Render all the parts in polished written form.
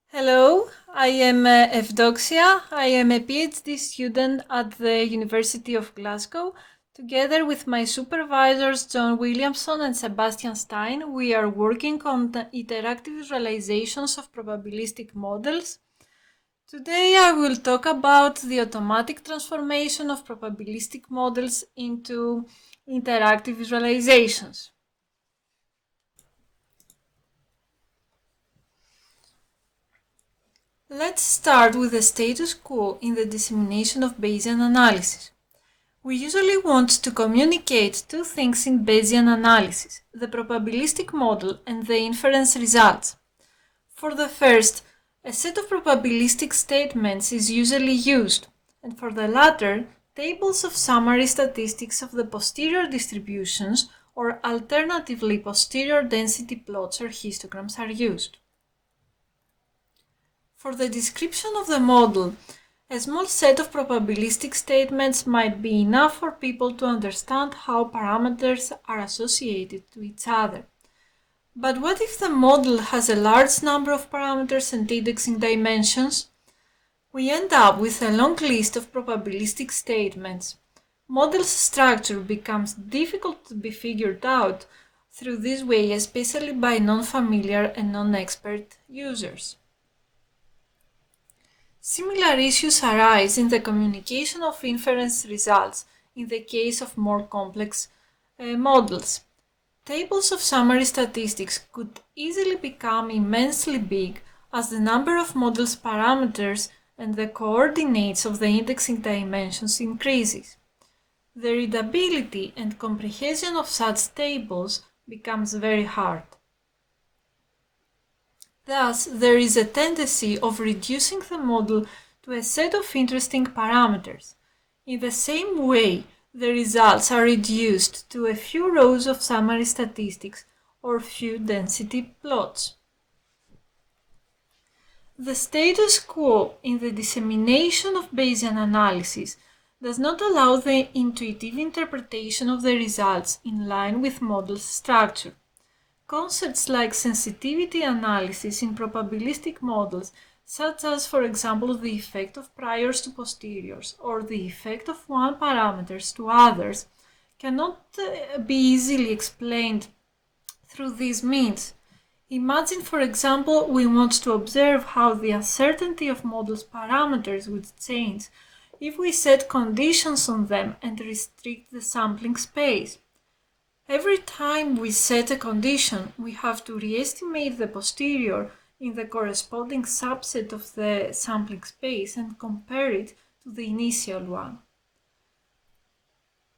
Hello, I am Evdoxia. I am a PhD student at the University of Glasgow. Together with my supervisors John Williamson and Sebastian Stein, we are working on the interactive visualizations of probabilistic models. Today I will talk about the automatic transformation of probabilistic models into interactive visualizations. Let's start with the status quo in the dissemination of Bayesian analysis. We usually want to communicate two things in Bayesian analysis, the probabilistic model and the inference results. For the first, a set of probabilistic statements is usually used, and for the latter, tables of summary statistics of the posterior distributions or alternatively posterior density plots or histograms are used. For the description of the model, a small set of probabilistic statements might be enough for people to understand how parameters are associated to each other. But what if the model has a large number of parameters and indexing dimensions? We end up with a long list of probabilistic statements. Model's structure becomes difficult to be figured out through this way, especially by non-familiar and non-expert users. Similar issues arise in the communication of inference results in the case of more complex models. Tables of summary statistics could easily become immensely big as the number of model's parameters and the coordinates of the indexing dimensions increases. The readability and comprehension of such tables becomes very hard. Thus, there is a tendency of reducing the model to a set of interesting parameters. In the same way, the results are reduced to a few rows of summary statistics or few density plots. The status quo in the dissemination of Bayesian analysis does not allow the intuitive interpretation of the results in line with model structure. Concepts like sensitivity analysis in probabilistic models, such as, for example, the effect of priors to posteriors or the effect of one parameters to others, cannot be easily explained through these means. Imagine, for example, we want to observe how the uncertainty of models' parameters would change if we set conditions on them and restrict the sampling space. Every time we set a condition, we have to re-estimate the posterior in the corresponding subset of the sampling space and compare it to the initial one.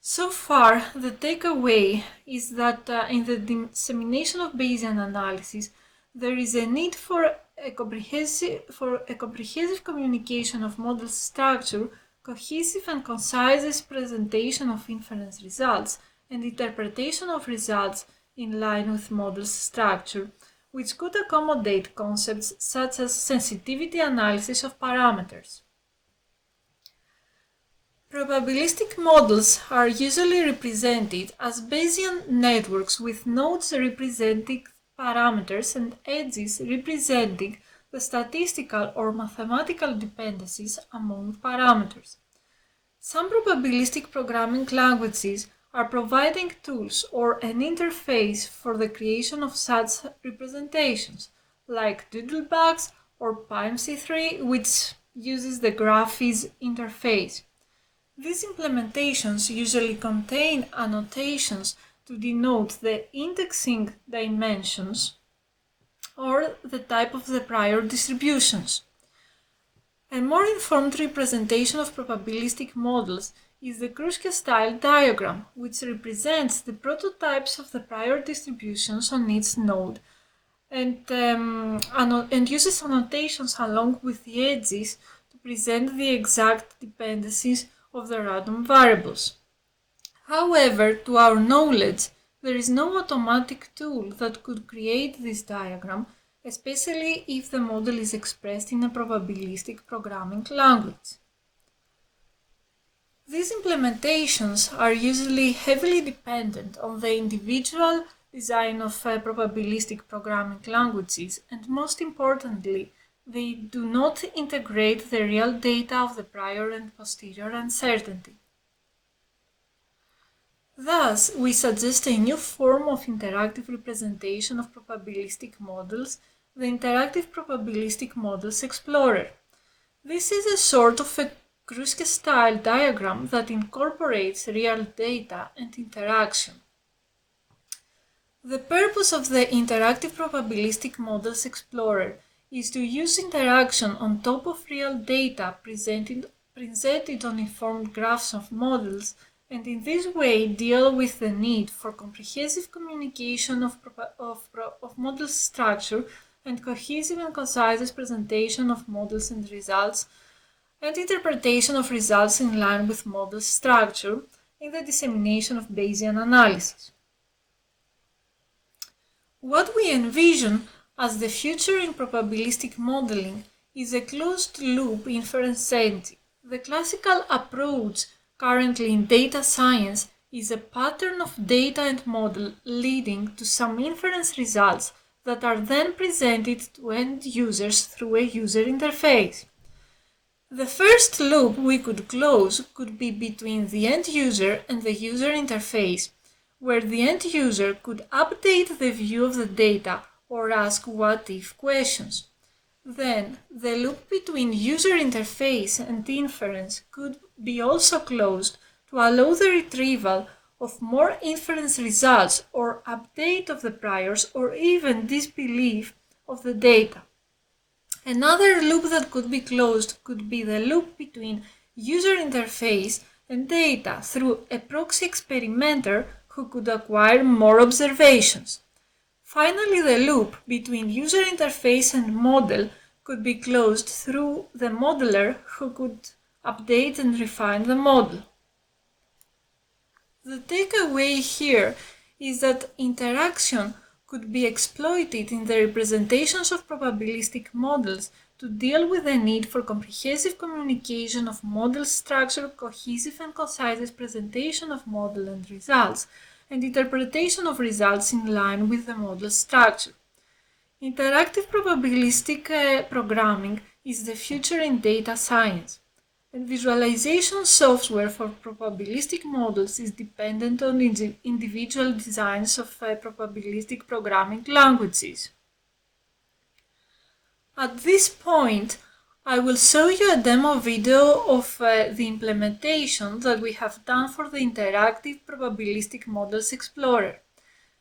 So far, the takeaway is that in the dissemination of Bayesian analysis, there is a need for a comprehensive communication of model structure, cohesive and concise presentation of inference results, and interpretation of results in line with model structure, which could accommodate concepts such as sensitivity analysis of parameters. Probabilistic models are usually represented as Bayesian networks with nodes representing parameters and edges representing the statistical or mathematical dependencies among parameters. Some probabilistic programming languages are providing tools or an interface for the creation of such representations, like DoodleBUGS or PyMC3, which uses the graphics interface. These implementations usually contain annotations to denote the indexing dimensions or the type of the prior distributions. A more informed representation of probabilistic models is the Kruschke-style Diagram, which represents the prototypes of the prior distributions on each node and uses annotations along with the edges to present the exact dependencies of the random variables. However, to our knowledge, there is no automatic tool that could create this diagram, especially if the model is expressed in a probabilistic programming language. These implementations are usually heavily dependent on the individual design of probabilistic programming languages and, most importantly, they do not integrate the real data of the prior and posterior uncertainty. Thus, we suggest a new form of interactive representation of probabilistic models, the Interactive Probabilistic Models Explorer. This is a sort of a Kruschke-style diagram that incorporates real data and interaction. The purpose of the Interactive Probabilistic Models Explorer is to use interaction on top of real data presented on informed graphs of models, and in this way deal with the need for comprehensive communication of model structure and cohesive and concise presentation of models and results, and interpretation of results in line with model structure in the dissemination of Bayesian analysis. What we envision as the future in probabilistic modeling is a closed-loop inference engine. The classical approach currently in data science is a pattern of data and model leading to some inference results that are then presented to end users through a user interface. The first loop we could close could be between the end user and the user interface, where the end user could update the view of the data or ask what-if questions. Then, the loop between user interface and inference could be also closed to allow the retrieval of more inference results or update of the priors or even disbelief of the data. Another loop that could be closed could be the loop between user interface and data through a proxy experimenter who could acquire more observations. Finally, the loop between user interface and model could be closed through the modeler who could update and refine the model. The takeaway here is that interaction could be exploited in the representations of probabilistic models to deal with the need for comprehensive communication of model structure, cohesive and concise presentation of model and results, and interpretation of results in line with the model structure. Interactive probabilistic programming is the future in data science, and visualization software for probabilistic models is dependent on individual designs of probabilistic programming languages. At this point, I will show you a demo video of the implementation that we have done for the Interactive Probabilistic Models Explorer.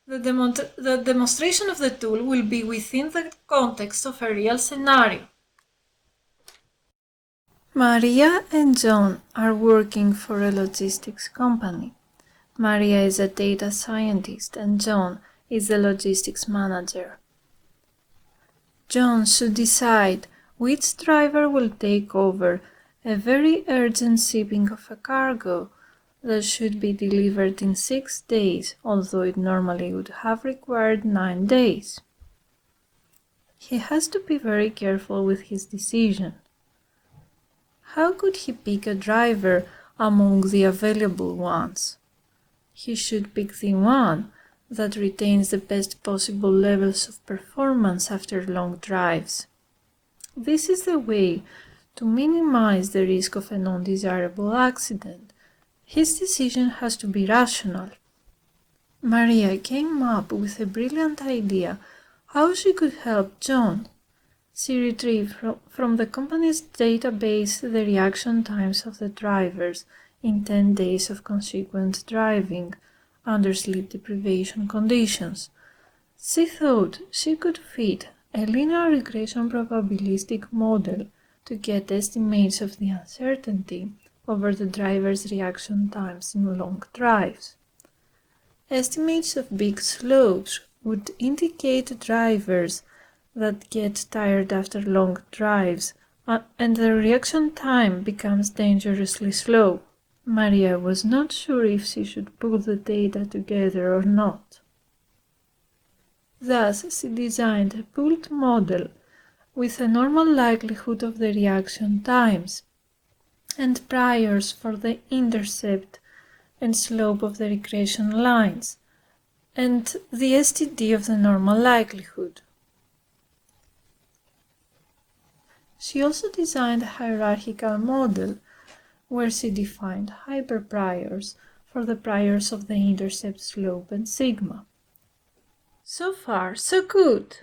The demonstration of the tool will be within the context of a real scenario. Maria and John are working for a logistics company. Maria is a data scientist and John is the logistics manager. John should decide which driver will take over a very urgent shipping of a cargo that should be delivered in 6 days, although it normally would have required 9 days. He has to be very careful with his decision. How could he pick a driver among the available ones? He should pick the one that retains the best possible levels of performance after long drives. This is the way to minimize the risk of an undesirable accident. His decision has to be rational. Maria came up with a brilliant idea how she could help John. She retrieved from the company's database the reaction times of the drivers in 10 days of consequent driving under sleep deprivation conditions. She thought she could fit a linear regression probabilistic model to get estimates of the uncertainty over the driver's reaction times in long drives. Estimates of big slopes would indicate drivers that get tired after long drives, and the reaction time becomes dangerously slow. Maria was not sure if she should put the data together or not. Thus, she designed a pooled model with a normal likelihood of the reaction times and priors for the intercept and slope of the regression lines, and the STD of the normal likelihood. She also designed a hierarchical model where she defined hyperpriors for the priors of the intercept, slope, and sigma. So far, so good.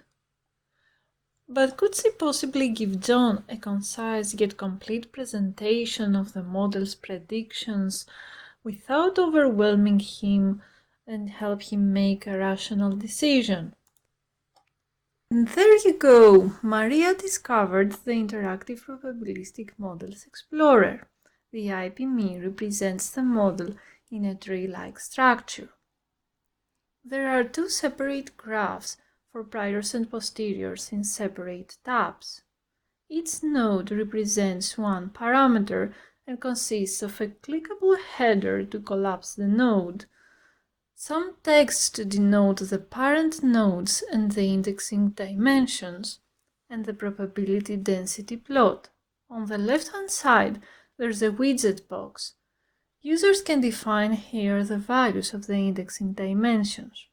But could she possibly give John a concise yet complete presentation of the model's predictions without overwhelming him and help him make a rational decision? And there you go! Maria discovered the Interactive Probabilistic Models Explorer. The IPME represents the model in a tree-like structure. There are two separate graphs for priors and posteriors in separate tabs. Each node represents one parameter and consists of a clickable header to collapse the node, some text to denote the parent nodes and the indexing dimensions, and the probability density plot. On the left-hand side, there's a widget box. Users can define here the values of the indexing dimensions.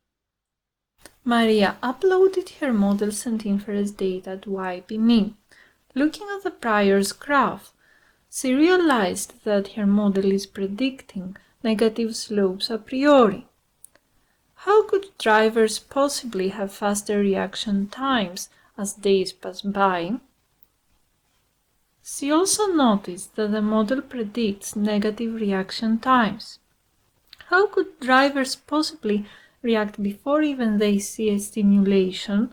Maria uploaded her models and inference data to IPME. Looking at the priors graph, she realized that her model is predicting negative slopes a priori. How could drivers possibly have faster reaction times as days pass by? She also noticed that the model predicts negative reaction times. How could drivers possibly react before even they see a stimulation?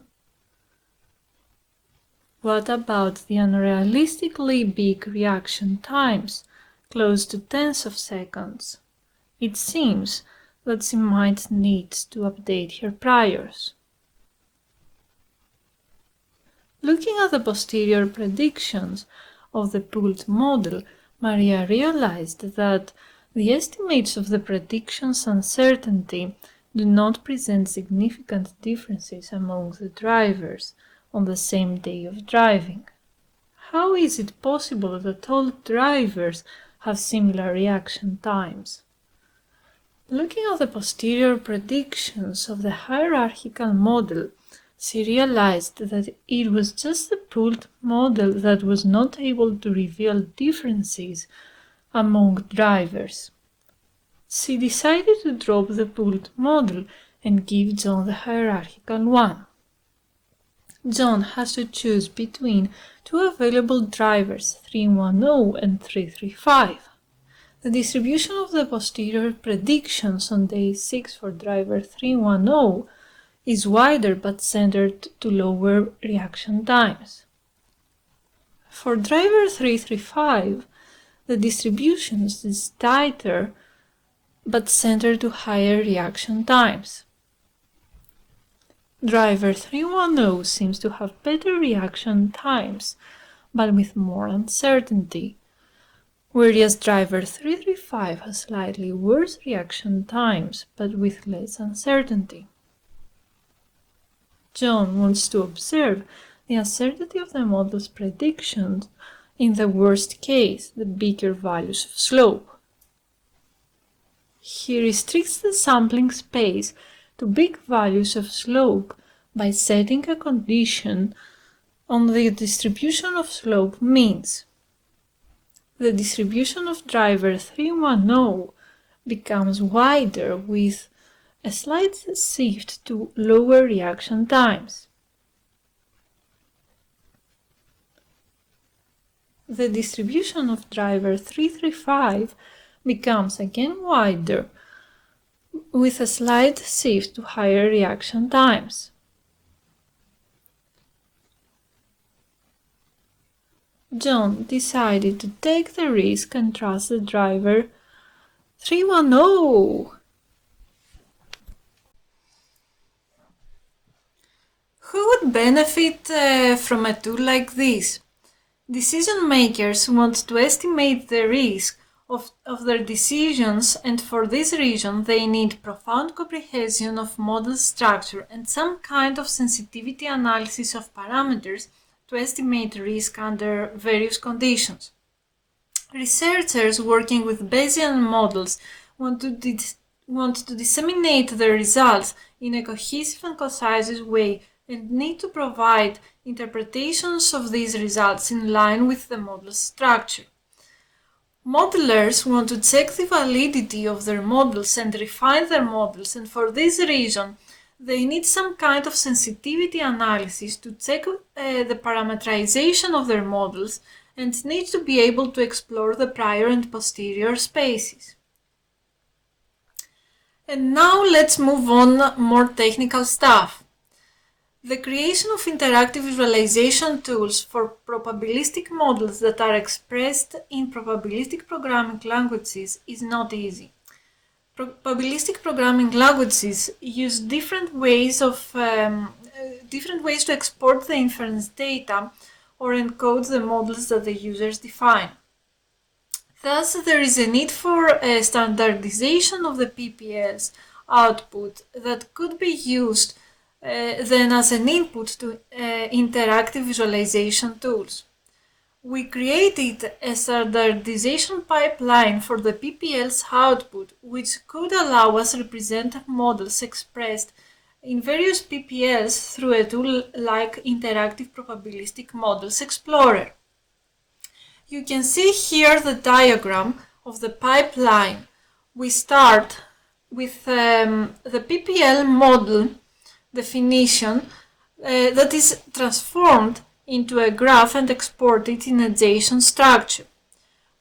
What about the unrealistically big reaction times, close to tens of seconds? It seems that she might need to update her priors. Looking at the posterior predictions of the pooled model, Maria realized that the estimates of the prediction's uncertainty do not present significant differences among the drivers on the same day of driving. How is it possible that all drivers have similar reaction times? Looking at the posterior predictions of the hierarchical model, she realized that it was just the pooled model that was not able to reveal differences among drivers. She decided to drop the pooled model and give John the hierarchical one. John has to choose between two available drivers, 310 and 335. The distribution of the posterior predictions on day 6 for driver 310 is wider but centered to lower reaction times. For driver 335, the distribution is tighter but centered to higher reaction times. Driver 310 seems to have better reaction times, but with more uncertainty, whereas driver 335 has slightly worse reaction times, but with less uncertainty. John wants to observe the uncertainty of the model's predictions in the worst case, the bigger values of slope. He restricts the sampling space to big values of slope by setting a condition on the distribution of slope means. The distribution of driver 310 becomes wider with a slight shift to lower reaction times. The distribution of driver 335 becomes again wider with a slight shift to higher reaction times. John decided to take the risk and trust the driver 310. Who would benefit from a tool like this? Decision makers want to estimate the risk of their decisions, and for this reason they need profound comprehension of model structure and some kind of sensitivity analysis of parameters to estimate risk under various conditions. Researchers working with Bayesian models want to disseminate their results in a cohesive and concise way and need to provide interpretations of these results in line with the model's structure. Modelers want to check the validity of their models and refine their models, and for this reason, they need some kind of sensitivity analysis to check the parameterization of their models and need to be able to explore the prior and posterior spaces. And now let's move on more technical stuff. The creation of interactive visualization tools for probabilistic models that are expressed in probabilistic programming languages is not easy. Probabilistic programming languages use different ways to export the inference data or encode the models that the users define. Thus, there is a need for a standardization of the PPLs output that could be used then as an input to interactive visualization tools. We created a standardization pipeline for the PPL's output, which could allow us to represent models expressed in various PPLs through a tool like Interactive Probabilistic Models Explorer. You can see here the diagram of the pipeline. We start with the PPL model definition that is transformed into a graph and exported in a JSON structure.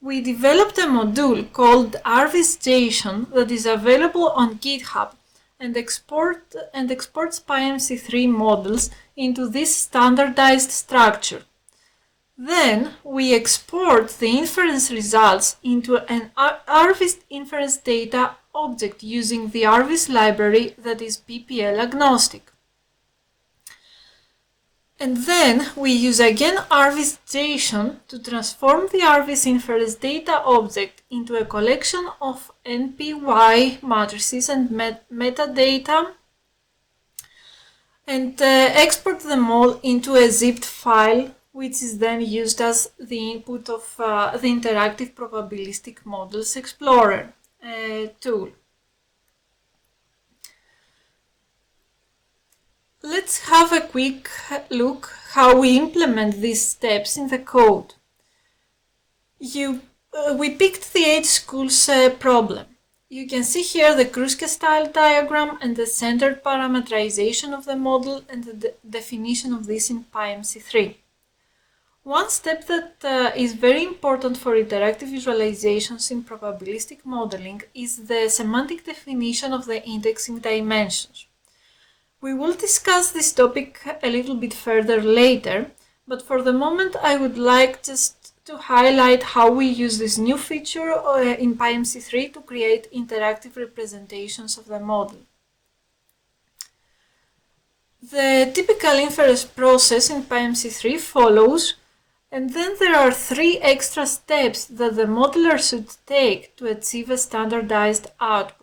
We developed a module called visualisation that is available on GitHub and exports PyMC3 models into this standardized structure. Then we export the inference results into an RVis inference data object using the RVis library that is PPL agnostic. And then we use again visualisation to transform the RVis inference data object into a collection of NPY matrices and metadata and export them all into a zipped file, which is then used as the input of the Interactive Probabilistic Models Explorer tool. Let's have a quick look how we implement these steps in the code. We picked the H schools problem. You can see here the Kruschke-style diagram and the centered parameterization of the model and the definition of this in PyMC3. One step that is very important for interactive visualizations in probabilistic modeling is the semantic definition of the indexing dimensions. We will discuss this topic a little bit further later, but for the moment I would like just to highlight how we use this new feature in PyMC3 to create interactive representations of the model. The typical inference process in PyMC3 follows, and then there are 3 extra steps that the modeler should take to achieve a standardized output.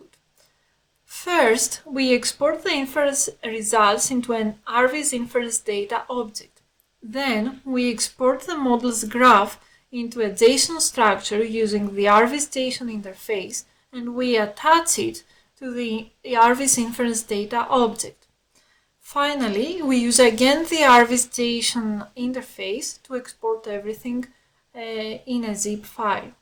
First, we export the inference results into an RVis inference data object. Then, we export the model's graph into a JSON structure using the RVis JSON interface, and we attach it to the RVis inference data object. Finally, we use again the RVis JSON interface to export everything in a zip file.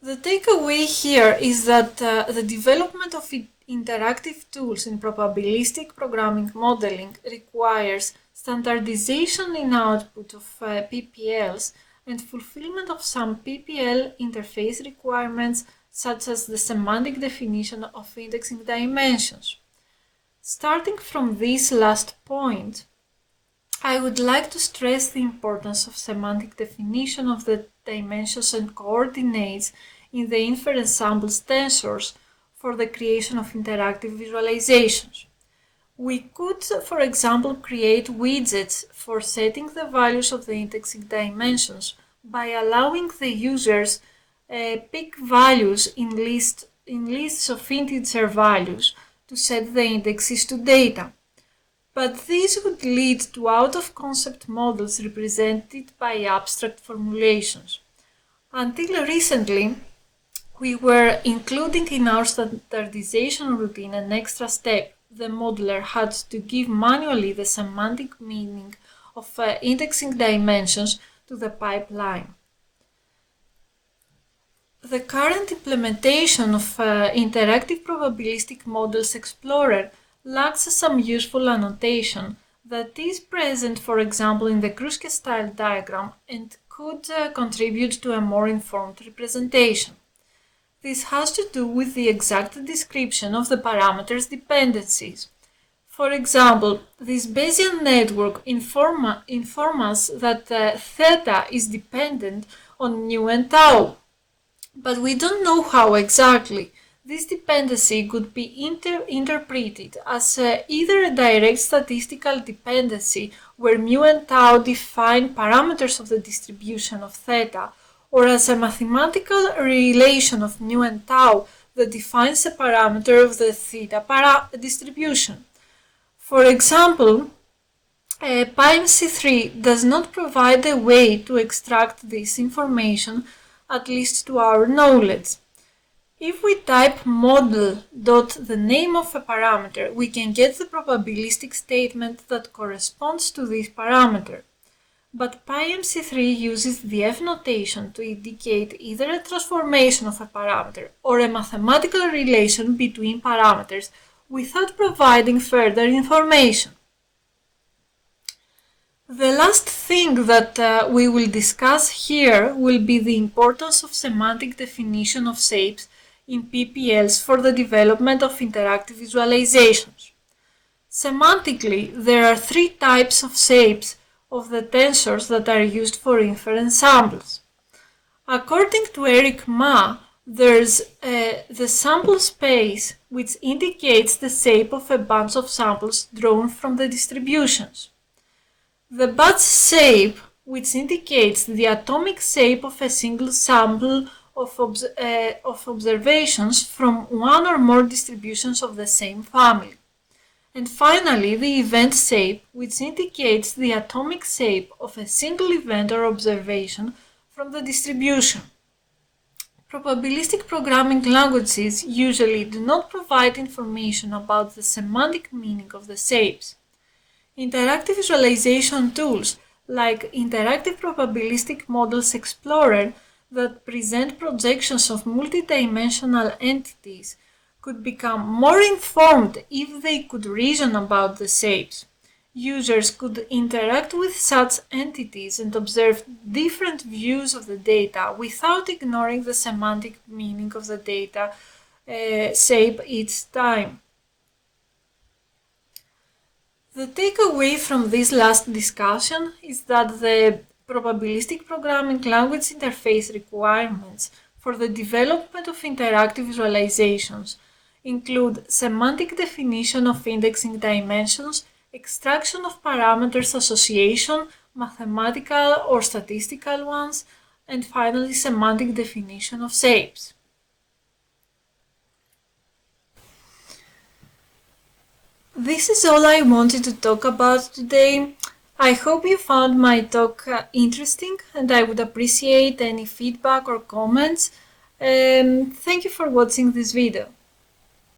The takeaway here is that the development of interactive tools in probabilistic programming modeling requires standardization in output of PPLs and fulfillment of some PPL interface requirements such as the semantic definition of indexing dimensions. Starting from this last point, I would like to stress the importance of semantic definition of the dimensions and coordinates in the inference samples tensors for the creation of interactive visualizations. We could, for example, create widgets for setting the values of the indexing dimensions by allowing the users pick values in lists of integer values to set the indexes to data. But this would lead to out-of-concept models represented by abstract formulations. Until recently, we were including in our standardization routine an extra step, the modeler had to give manually the semantic meaning of indexing dimensions to the pipeline. The current implementation of Interactive Probabilistic Models Explorer lacks some useful annotation that is present, for example, in the Kruschke-style diagram and could contribute to a more informed representation. This has to do with the exact description of the parameter's dependencies. For example, this Bayesian network informs us that theta is dependent on nu and tau, but we don't know how exactly. This dependency could be interpreted as either a direct statistical dependency where mu and tau define parameters of the distribution of theta, or as a mathematical relation of nu and tau that defines a parameter of the theta distribution. For example, PyMC3 does not provide a way to extract this information, at least to our knowledge. If we type model dot the name of a parameter, we can get the probabilistic statement that corresponds to this parameter. But PyMC3 uses the F notation to indicate either a transformation of a parameter or a mathematical relation between parameters without providing further information. The last thing that we will discuss here will be the importance of semantic definition of shapes in PPLs for the development of interactive visualizations. Semantically, there are three types of shapes of the tensors that are used for inference samples. According to Eric Ma, there's the sample space, which indicates the shape of a bunch of samples drawn from the distributions. The batch shape, which indicates the atomic shape of a single sample of observations from one or more distributions of the same family. And finally, the event shape, which indicates the atomic shape of a single event or observation from the distribution. Probabilistic programming languages usually do not provide information about the semantic meaning of the shapes. Interactive visualization tools like Interactive Probabilistic Models Explorer that present projections of multidimensional entities could become more informed if they could reason about the shapes. Users could interact with such entities and observe different views of the data without ignoring the semantic meaning of the data shape each time. The takeaway from this last discussion is that the probabilistic programming language interface requirements for the development of interactive visualizations include semantic definition of indexing dimensions, extraction of parameters association, mathematical or statistical ones, and finally semantic definition of shapes. This is all I wanted to talk about today. I hope you found my talk interesting, and I would appreciate any feedback or comments. Thank you for watching this video.